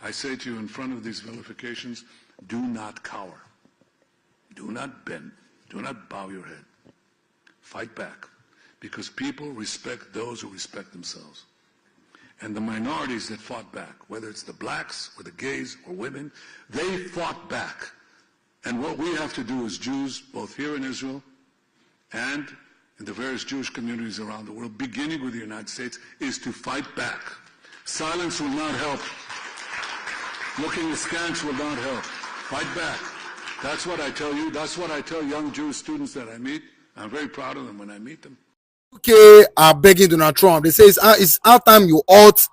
I say to you in front of these vilifications, do not cower. Do not bend. Do not bow your head. Fight back. Because people respect those who respect themselves. And the minorities that fought back, whether it's the blacks or the gays or women, they fought back. And what we have to do as Jews, both here in Israel and in the various Jewish communities around the world, beginning with the United States, is to fight back. Silence will not help. Looking askance will not help. Fight back. That's what I tell you. That's what I tell young Jewish students that I meet. I'm very proud of them when I meet them. UK are begging Donald Trump. They say it's our time you ought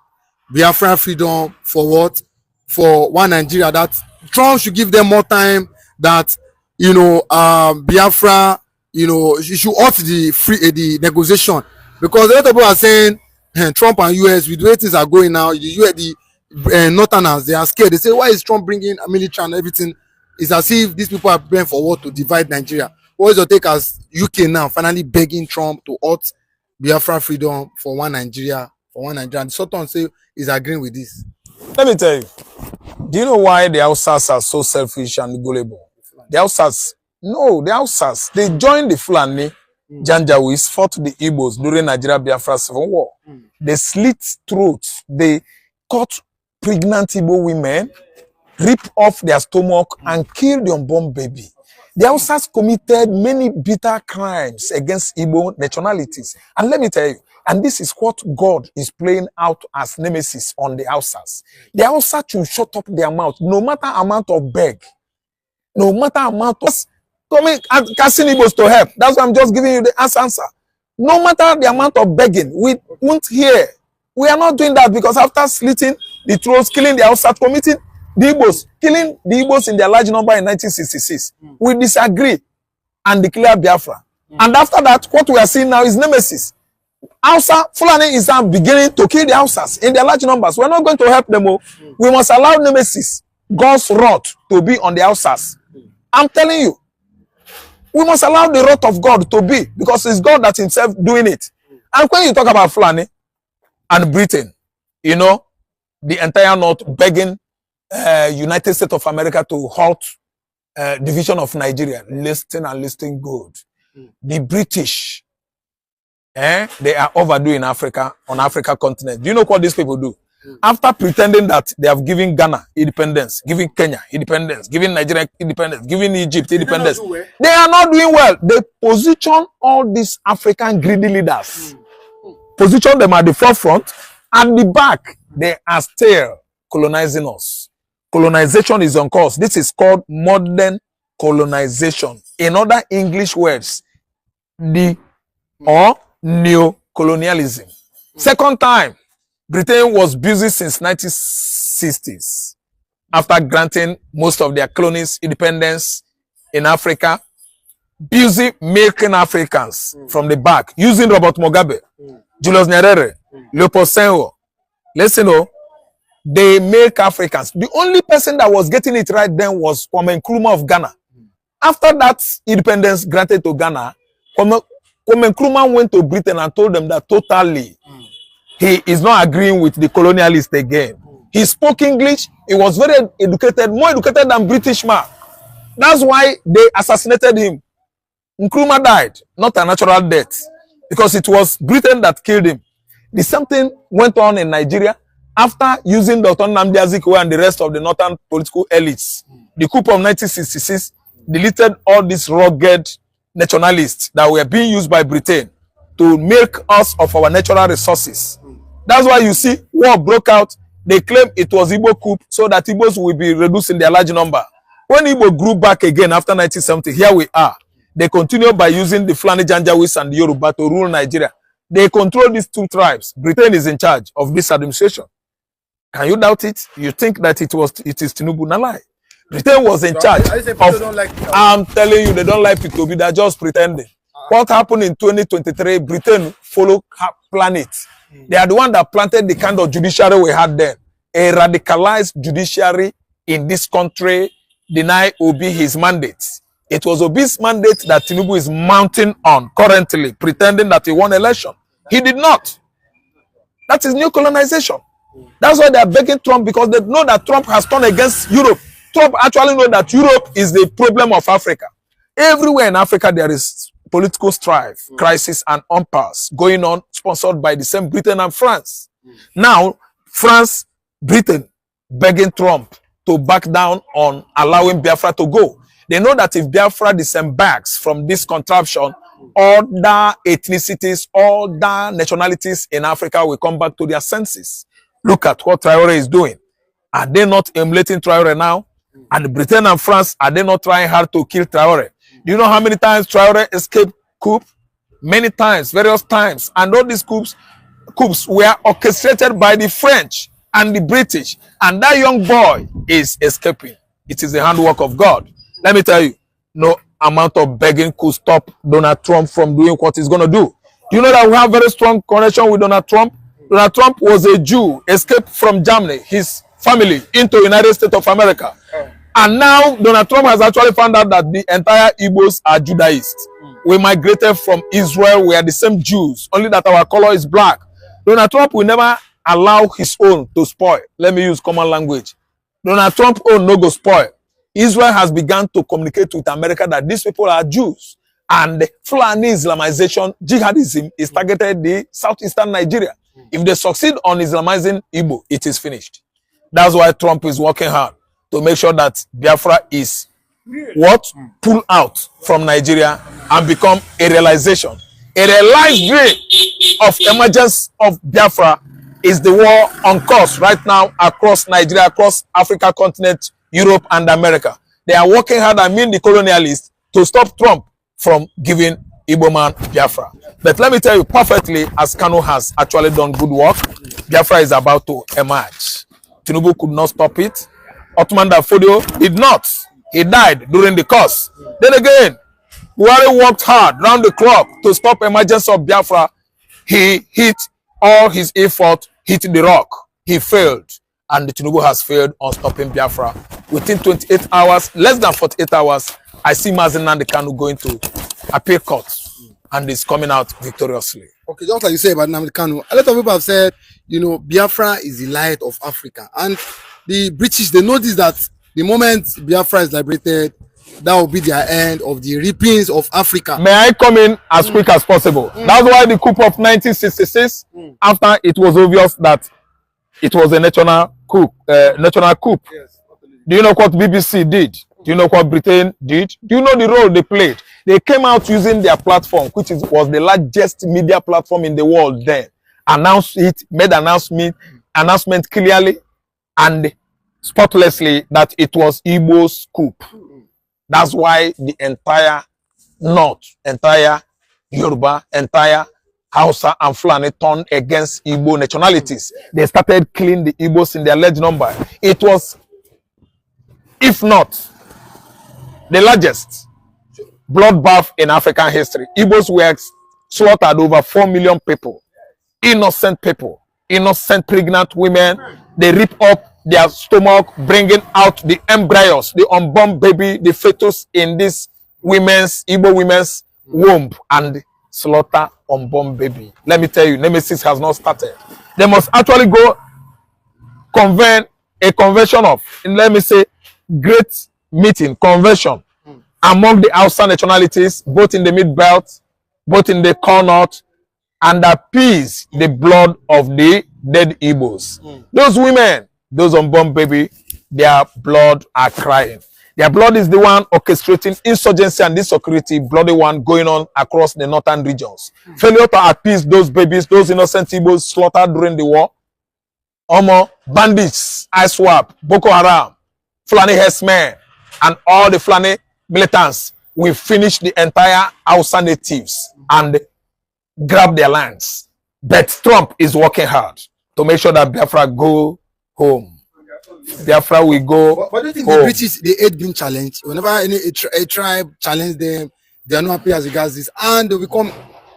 Biafra freedom for what? For one Nigeria. That Trump should give them more time. That Biafra, you should ought the negotiation, because a lot of people are saying Trump and US with the way things are going now. The Northerners, they are scared. They say, why is Trump bringing a military and everything? It's as if these people are preparing for what, to divide Nigeria. What is your take as UK now finally begging Trump to ought Biafra freedom for one Nigeria, And Sultan say is agreeing with this. Let me tell you. Do you know why the Hausas are so selfish and gullible? The Hausas, they joined the Fulani Janjaweeds, fought the Igbos during Nigeria Biafra Civil War. They slit throats, they cut pregnant Igbo women, ripped off their stomach, and killed the unborn baby. The Hausas committed many bitter crimes against Igbo nationalities. And let me tell you, and this is what God is playing out as nemesis on the Hausas. The Hausas should shut up their mouth, no matter amount of beg, no matter amount of coming and casting Igbos to help. That's why I'm just giving you the answer. No matter the amount of begging, we won't hear. We are not doing that, because after slitting the throats, killing the Hausas, committing the Igbos, killing the Igbos in their large number in 1966, we disagree and declare Biafra. And after that, what we are seeing now is nemesis. Hausa, Fulani is now beginning to kill the Hausas in their large numbers. We're not going to help them all. We must allow nemesis, God's wrath, to be on the Hausas. I'm telling you, we must allow the wrath of God to be, because it's God that himself doing it. And when you talk about Fulani and Britain, the entire North begging United States of America to halt division of Nigeria. Listen good. The British, they are overdue in Africa, on Africa continent. Do you know what these people do? After pretending that they have given Ghana independence, giving Kenya independence, giving Nigeria independence, giving Egypt independence, they are not doing well. They position all these African greedy leaders, position them at the forefront. At the back, they are still colonizing us. Colonization is on course. This is called modern colonization. In other English words, neo-colonialism. Second time, Britain was busy since 1960s. After granting most of their colonies independence in Africa, busy making Africans from the back, using Robert Mugabe, Julius Nyerere, Leopold Senghor. Listen, they make Africans. The only person that was getting it right then was Kwame Nkrumah of Ghana. After that independence granted to Ghana, Kwame Nkrumah went to Britain and told them that totally he is not agreeing with the colonialists again. He spoke English. He was very educated, more educated than British man. That's why they assassinated him. Nkrumah died, not a natural death, because it was Britain that killed him. The same thing went on in Nigeria after using Dr. Nnamdi Azikiwe and the rest of the northern political elites. The coup of 1966 deleted all these rugged nationalists that were being used by Britain to make us of our natural resources. That's why you see war broke out. They claim it was Igbo coup so that Igbos will be reduced in their large number. When Igbo grew back again after 1970, here we are. They continue by using the Fulani Janjaweeds and the Yoruba to rule Nigeria. They control these two tribes. Britain is in charge of this administration. Can you doubt it? You think that it is Tinubu? No lie. Britain was in charge of, I'm telling you, they don't like P2B, they're just pretending. What happened in 2023, Britain followed planet. They are the one that planted the kind of judiciary we had then. A radicalized judiciary in this country denied Obi his mandate. It was Obi's mandate that Tinubu is mounting on currently, pretending that he won election. He did not. That is new colonization. That's why they are begging Trump, because they know that Trump has turned against Europe. Trump actually knows that Europe is the problem of Africa. Everywhere in Africa, there is political strife, crisis, and impasse going on, sponsored by the same Britain and France. Now, France, Britain, begging Trump to back down on allowing Biafra to go. They know that if Biafra disembarks from this contraption, other ethnicities, other nationalities in Africa will come back to their senses. Look at what Traore is doing. Are they not emulating Traore now? And Britain and France, are they not trying hard to kill Traore? Do you know how many times Traore escaped coup? Many times, various times. And all these coups were orchestrated by the French and the British. And that young boy is escaping. It is the handwork of God. Let me tell you, no amount of begging could stop Donald Trump from doing what he's going to do. Do you know that we have very strong connection with Donald Trump? Donald Trump was a Jew, escaped from Germany, his family, into the United States of America. And now Donald Trump has actually found out that the entire Igbos are Judaists. We migrated from Israel, we are the same Jews, only that our color is black. Donald Trump will never allow his own to spoil. Let me use common language. Donald Trump own no go spoil. Israel has begun to communicate with America that these people are Jews. And Fulani Islamization, jihadism, is targeted the southeastern Nigeria. If they succeed on Islamizing Igbo, it is finished. That's why Trump is working hard to make sure that Biafra is what? Pull out from Nigeria and become a realization. A realized dream of emergence of Biafra is the war on course right now across Nigeria, across Africa continent, Europe and America. They are working hard, I mean the colonialists, to stop Trump from giving Igbo man Biafra. But let me tell you perfectly, as Kanu has actually done good work, Biafra is about to emerge. Tinubu could not stop it. Ottoman Dafodio did not. He died during the course. Then again, Buhari worked hard round the clock to stop emergence of Biafra. He hit all his effort, hit the rock. He failed. And the Tinubu has failed on stopping Biafra. Within 28 hours, less than 48 hours, I see Mazi Nnamdi Kanu going to appeal court. And is coming out victoriously. Okay, just like you say about Nnamdi Kanu, a lot of people have said, you know, Biafra is the light of Africa. And the British, they notice that the moment Biafra is liberated, that will be their end of the reapings of Africa. May I come in as quick as possible? That's why the coup of 1966, after it was obvious that it was a national coup. Yes, do you know what BBC did? Do you know what Britain did? Do you know the role they played? They came out using their platform, which was the largest media platform in the world then. Announced it, made announcement clearly and spotlessly that it was Igbo's coup. That's why the entire North, entire Yoruba, entire Hausa and Fulani turned against Igbo nationalities. They started killing the Igbos in their large number. It was, if not the largest bloodbath in African history. Igbos were slaughtered over 4 million people. Innocent pregnant women. They rip up their stomach, bringing out the embryos, the unborn baby, the fetus in this Igbo women's womb, and slaughter unborn baby. Let me tell you, Nemesis has not started. They must actually go convene a convention of, let me say, great meeting, convention among the outside nationalities, both in the Mid-Belt, both in the Core North, and appease the blood of the dead Igbos. Those women, those unborn baby, their blood are crying. Their blood is the one orchestrating insurgency and insecurity, bloody one going on across the northern regions. Failure to appease those babies, those innocent Igbos slaughtered during the war. Bandits, ISWAP, Boko Haram, Fulani herdsmen, and all the Fulani militants will finish the entire Hausa natives and grab their lands. But Trump is working hard to make sure that Biafra go home. Biafra will go. But do you think home. the British, they hate being challenged? Whenever a tribe challenge them, they are not happy as regards this, and they become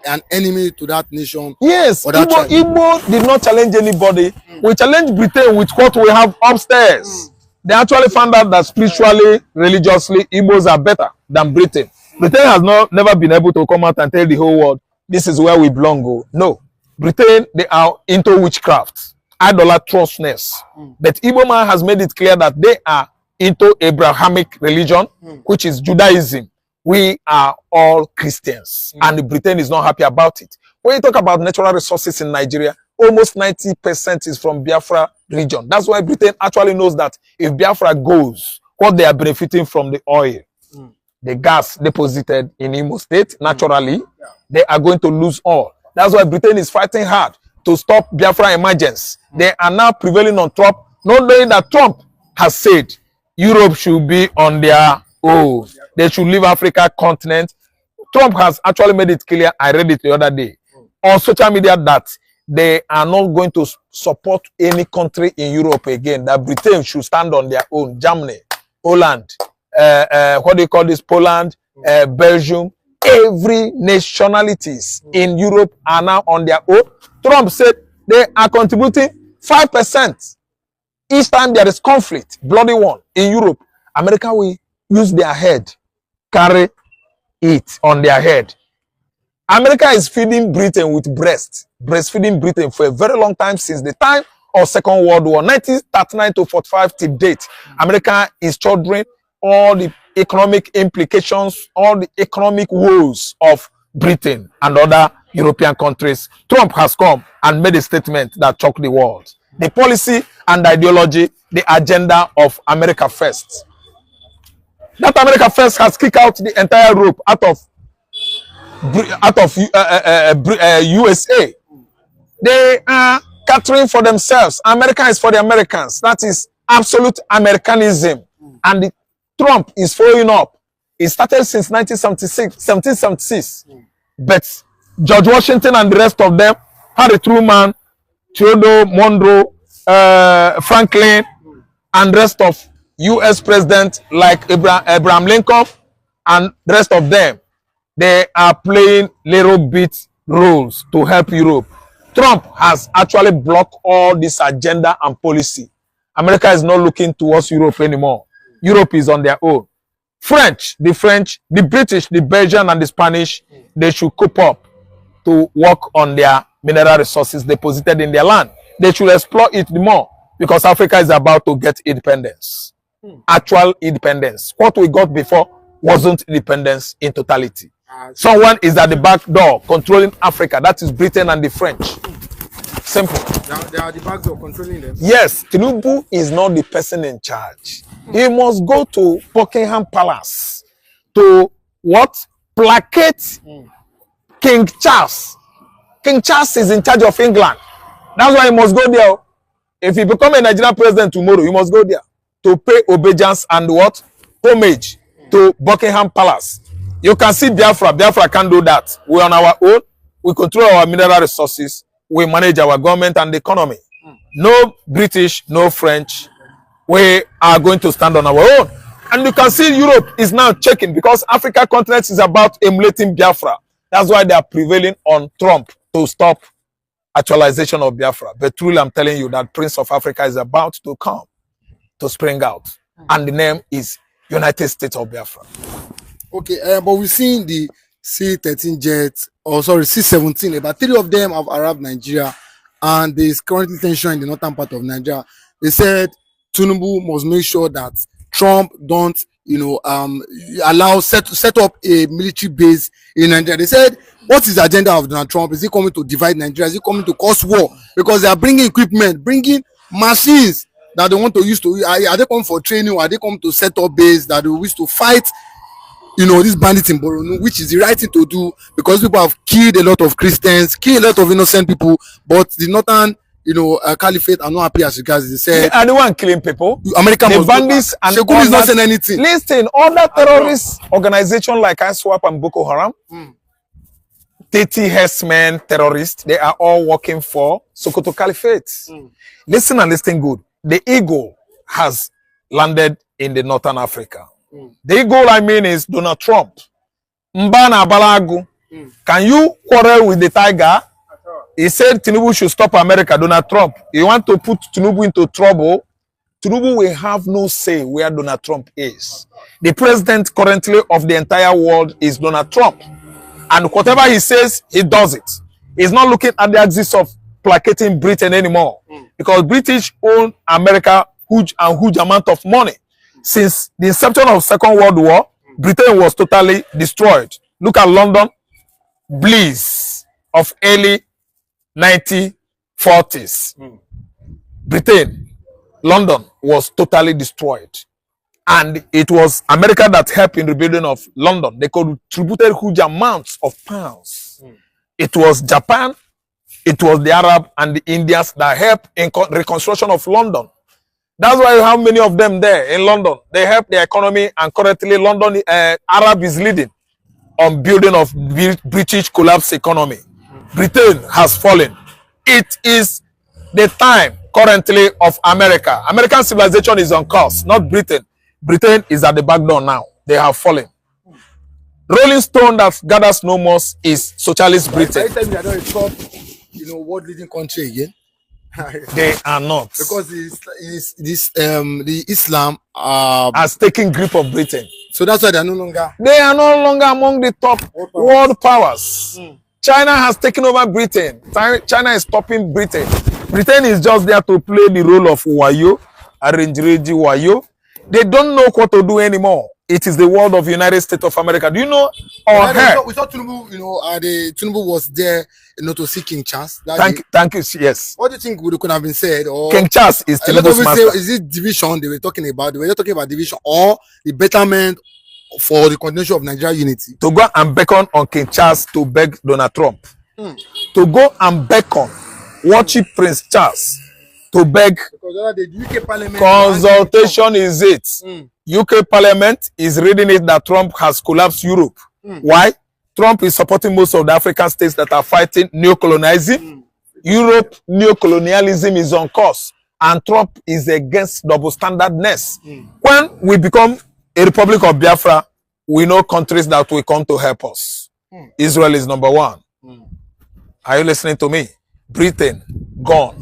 an enemy to that nation. Yes, that Igbo did not challenge anybody. We challenged Britain with what we have upstairs. They actually found out that spiritually, religiously, Igbos are better than Britain. Britain has never been able to come out and tell the whole world, this is where we belong. No. Britain, they are into witchcraft. idolatrousness. But Igbo man has made it clear that they are into Abrahamic religion, which is Judaism. We are all Christians, and Britain is not happy about it. When you talk about natural resources in Nigeria, almost 90% is from Biafra region. That's why Britain actually knows that if Biafra goes, what they are benefiting from the oil, the gas deposited in Imo State, naturally, they are going to lose all. That's why Britain is fighting hard to stop Biafra emergence. They are now prevailing on Trump, not knowing that Trump has said Europe should be on their own. They should leave Africa continent. Trump has actually made it clear, I read it the other day, on social media, that they are not going to support any country in Europe again, that Britain should stand on their own. Germany, Holland, what do you call this? Poland, Belgium, every nationalities in Europe are now on their own. Trump said they are contributing 5% each time there is conflict, bloody one, in Europe. America will use their head, carry it on their head. America is feeding Britain with breastfeeding Britain for a very long time, since the time of Second World War, 1939 to 45 to date. America is shouldering all the economic implications, all the economic woes of Britain and other European countries. Trump has come and made a statement that shocked the world. The policy and the ideology, the agenda of America First. That America First has kicked out the entire Europe out of USA. They are catering for themselves. America is for the Americans. That is absolute Americanism. And Trump is following up. It started since 1776. But George Washington and the rest of them, Harry Truman, Theodore Monroe, Franklin, and the rest of US presidents like Abraham Lincoln and the rest of them, they are playing little bit roles to help Europe. Trump has actually blocked all this agenda and policy. America is not looking towards Europe anymore. Europe is on their own. The French, the British, the Belgian, and the Spanish, they should cope up to work on their mineral resources deposited in their land. They should explore it more, because Africa is about to get independence. Actual independence. What we got before wasn't independence in totality. Someone is at the back door controlling Africa. That is Britain and the French. Simple. They are the back door controlling them. Yes, Tinubu is not the person in charge. He must go to Buckingham Palace to what? Placate King Charles. King Charles is in charge of England. That's why he must go there. If he become a Nigerian president tomorrow, he must go there to pay obeisance and what? Homage to Buckingham Palace. You can see Biafra. Biafra can't do that. We're on our own. We control our mineral resources. We manage our government and the economy. No British, no French. We are going to stand on our own. And you can see Europe is now checking, because Africa continent is about emulating Biafra. That's why they are prevailing on Trump to stop actualization of Biafra. But truly, I'm telling you that Prince of Africa is about to come, to spring out. And the name is United States of Biafra. Okay, but we've seen the C-13 jets, C-17. About 3 of them have arrived Nigeria, and there is currently tension in the northern part of Nigeria. They said Tinubu must make sure that Trump don't, allow set up a military base in Nigeria. They said, what is the agenda of Donald Trump? Is he coming to divide Nigeria? Is he coming to cause war? Because they are bringing equipment, bringing machines that they want to use to. Are they coming for training, or are they coming to set up base that they wish to fight? This bandit in Borno, which is the right thing to do, because people have killed a lot of Christians, killed a lot of innocent people, but the northern, caliphate are not happy as regards. They said, and the one killing people, America the must bandits and Shekuru is not saying anything. Listen, other terrorist organizations like ISWAP and Boko Haram, 30 herdsmen terrorists, they are all working for Sokoto Caliphate. Listen and listen good. The eagle has landed in the northern Africa. The eagle I mean is Donald Trump. Mbana Balagu. Can you quarrel with the tiger? He said Tinubu should stop America. Donald Trump, you want to put Tinubu into trouble? Tinubu will have no say where Donald Trump is. The president currently of the entire world is Donald Trump. And whatever he says, he does it. He's not looking at the axis of placating Britain anymore because British own America huge amount of money. Since the inception of Second World War, Britain was totally destroyed. Look at London, bliss of early 1940s. Britain, London was totally destroyed. And it was America that helped in rebuilding of London. They contributed huge amounts of pounds. It was Japan, it was the Arab and the Indians that helped in reconstruction of London. That's why you have many of them there in London. They help the economy, and currently London, Arab is leading on building of British collapse economy. Britain has fallen. It is the time currently of America. American civilization is on course, not Britain. Britain is at the back door now. They have fallen. Rolling Stone that gathers no more is socialist Britain. Every time they are not a top, world leading country again. They are not. Because the Islam has taken grip of Britain. So that's why they are no longer. They are no longer among the top world powers. China has taken over Britain. China is stopping Britain. Britain is just there to play the role of Wayo, arrange Wayo. They don't know what to do anymore. It is the world of United States of America. Do you know or heard? We thought Tinubu, Tinubu was there, to see King Charles. Thank you. Yes. What do you think could have been said? Or King Charles is Tinubu's master. Is it division they were talking about? They were not talking about division or the betterment for the continuation of Nigeria unity. To go and beckon on King Charles to beg Donald Trump. To go and beckon, worship Prince Charles to beg. Because the UK Parliament consultation is it. UK Parliament is reading it that Trump has collapsed Europe. Why? Trump is supporting most of the African states that are fighting neocolonialism. Europe, neocolonialism is on course. And Trump is against double standardness. When we become a Republic of Biafra, we know countries that will come to help us. Israel is number one. Are you listening to me? Britain, gone.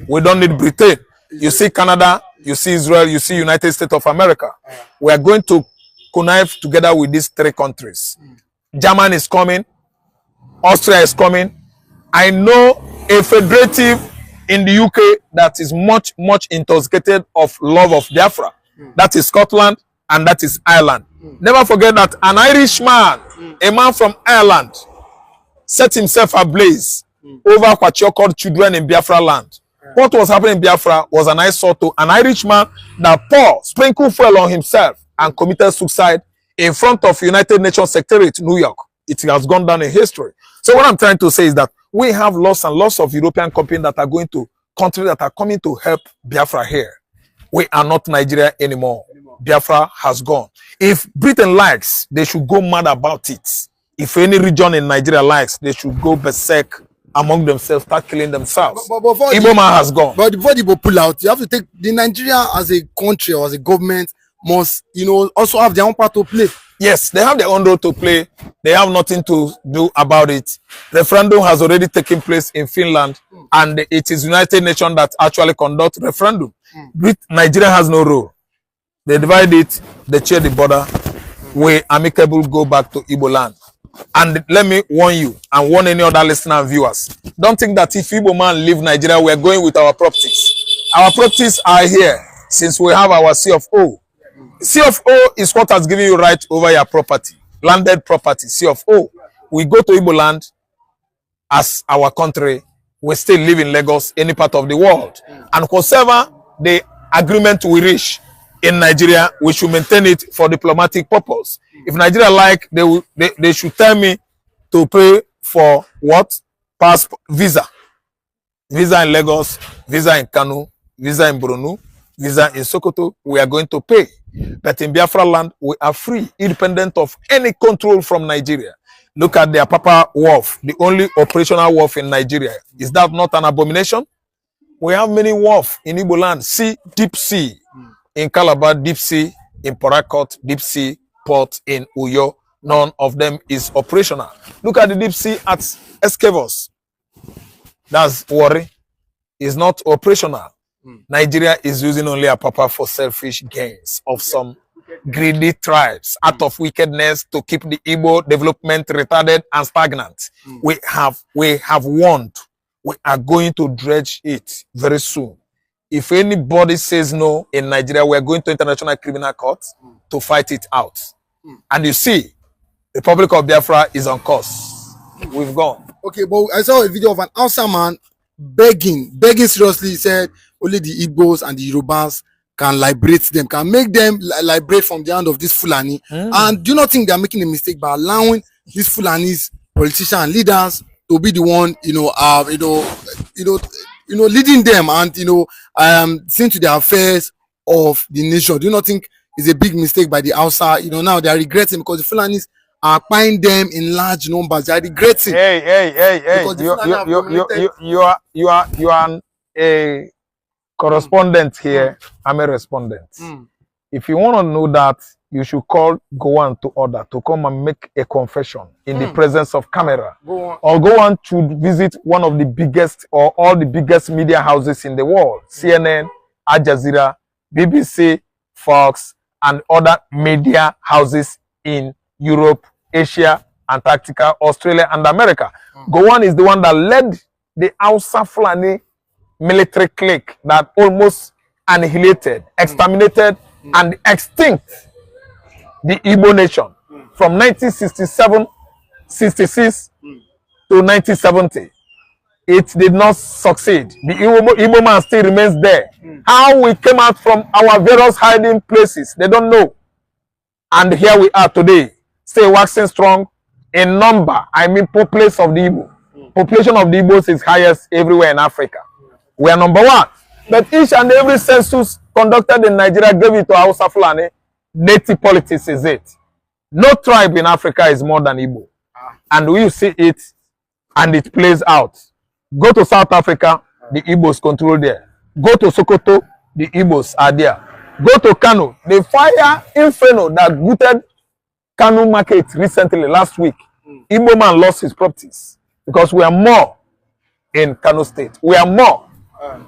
We don't need Britain. You see Canada, you see Israel, you see United States of America. We are going to connive together with these three countries. Germany is coming. Austria is coming. I know a federative in the UK that is much intoxicated of love of Biafra. That is Scotland and that is Ireland. Never forget that an Irishman, a man from Ireland, set himself ablaze over what you call children in Biafra land. What was happening in Biafra was an eyesore to an Irishman that poured sprinkle fuel on himself and committed suicide in front of United Nations Secretariat, New York. It has gone down in history. So what I'm trying to say is that we have lots and lots of European companies that are going to countries that are coming to help Biafra here. We are not Nigeria anymore. Biafra has gone. If Britain likes, they should go mad about it. If any region in Nigeria likes, they should go berserk among themselves, start killing themselves. But Igbo man has gone. But before Igbo pull out, you have to take the Nigeria as a country or as a government must, also have their own part to play. Yes, they have their own role to play. They have nothing to do about it. Referendum has already taken place in Finland, and it is United Nations that actually conduct referendum. Nigeria has no role. They divide it, they share the border. We amicably go back to Igbo land. And let me warn you and warn any other listener and viewers. Don't think that if Igbo man leave Nigeria, we are going with our properties. Our properties are here since we have our C of O. C of O is what has given you right over your property. Landed property, C of O. We go to Igbo land as our country. We still live in Lagos, any part of the world. And whatever the agreement we reach in Nigeria, we should maintain it for diplomatic purpose. If Nigeria like, they should tell me to pay for what? Passport, visa. Visa in Lagos, visa in Kano, visa in Borno, visa in Sokoto. We are going to pay. But in Biafra land, we are free, independent of any control from Nigeria. Look at the Apapa Wharf, the only operational wharf in Nigeria. Is that not an abomination? We have many wharf in Igbo land. Sea, deep sea. In Calabar, deep sea. In Port Harcourt, deep sea port in Uyo. None of them is operational. Look at the deep sea at Escavos. That's worry. It's not operational. Nigeria is using only Apapa for selfish gains of some greedy tribes out of wickedness to keep the Igbo development retarded and stagnant. We have warned. We are going to dredge it very soon. If anybody says no in Nigeria, we are going to International Criminal Court to fight it out. And you see, the Republic of Biafra is on course. We've gone. Okay, but I saw a video of an Hausa man begging seriously. He said only the Igbos and the Yorubas can liberate them, can make them liberate from the hand of this Fulani. And do you not think they are making a mistake by allowing these Fulanis, politicians and leaders, to be the one, leading them and seeing to the affairs of the nation? Do you not think it's a big mistake by the Hausa? Now they are regretting because the Fulanis are buying them in large numbers. They are regretting. Hey! You are a correspondent here. I'm a respondent. If you want to know that, you should call Gowon to order to come and make a confession in the presence of camera. Or Gowon should visit one of the biggest or all the biggest media houses in the world. CNN, Al Jazeera, BBC, Fox, and other media houses in Europe, Asia, Antarctica, Australia, and America. Gowon is the one that led the Hausa Fulani military clique that almost annihilated, exterminated, and extinct the Igbo nation from 1967, 66 to 1970. It did not succeed. The Igbo man still remains there. How we came out from our various hiding places, they don't know. And here we are today, still waxing strong in number. I mean, population of the Igbo. Population of the Igbos is highest everywhere in Africa. We are number one. But each and every census conducted in Nigeria gave it to Hausa Fulani. Native politics is it. No tribe in Africa is more than Igbo. And we see it, and it plays out. Go to South Africa, the Igbos control there. Go to Sokoto, the Igbos are there. Go to Kano. The fire inferno that booted Kano market recently, last week. Igbo man lost his properties because we are more in Kano State. We are more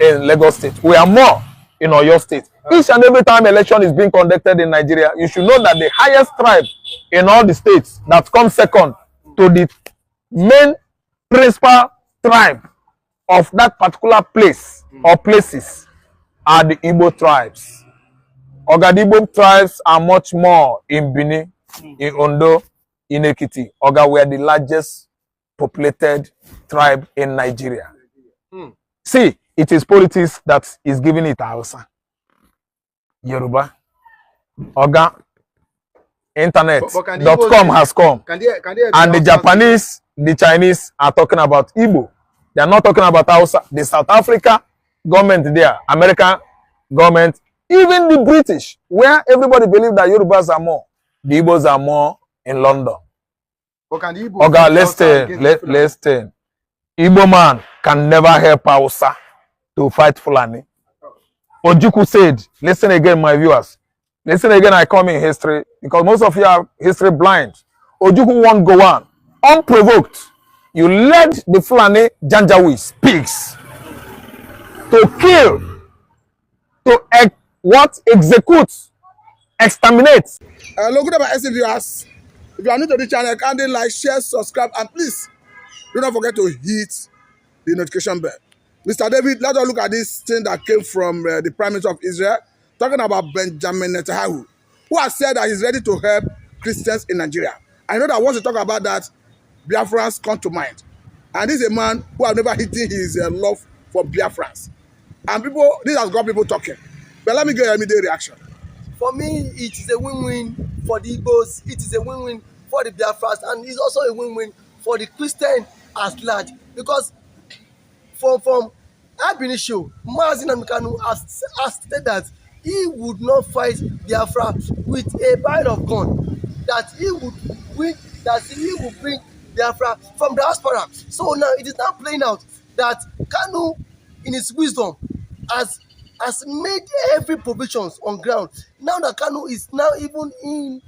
in Lagos State. We are more in Oyo State. Each and every time election is being conducted in Nigeria, you should know that the highest tribe in all the states that comes second to the main principal tribe of that particular place or places are the Igbo tribes. Oga, the Igbo tribes are much more in Benin, in Ondo, in Ekiti. Oga, we are the largest populated tribe in Nigeria. See, it is politics that is giving it Hausa. Yoruba. Oga, internet.com has come. And the Japanese, the Chinese are talking about Igbo. They are not talking about Hausa. The South Africa government there, American government, even the British, where everybody believes that Yorubas are more. The Igbos are more in London. Oga, let's stay. Igbo man can never help Hausa to fight Fulani. Ojukwu said, listen again, my viewers. Listen again, I come in history, because most of you are history blind. Ojukwu won't go on. Unprovoked, you led the Fulani Janjaweeds, pigs, to kill, to execute, exterminate. Hello, good about SC viewers. If you are new to the channel, kindly like, share, subscribe, and please do not forget to hit the notification bell. Mr. David, let us look at this thing that came from the Prime Minister of Israel, talking about Benjamin Netanyahu, who has said that he's ready to help Christians in Nigeria. I know that once you talk about that, Biafrans come to mind. And this is a man who has never hidden his love for Biafrans. And this has got people talking. But let me get your immediate reaction. For me, it is a win-win for the Igbos, it is a win-win for the Biafrans, and it's also a win-win for the Christian at large. Because from Abinishio, Mazi Namikanu has stated that he would not fight Biafra with a barrel of gun, that he would bring Biafra from the diaspora. So now it is now playing out that Kanu, in his wisdom, has made every provisions on ground. Now that Kanu is now even in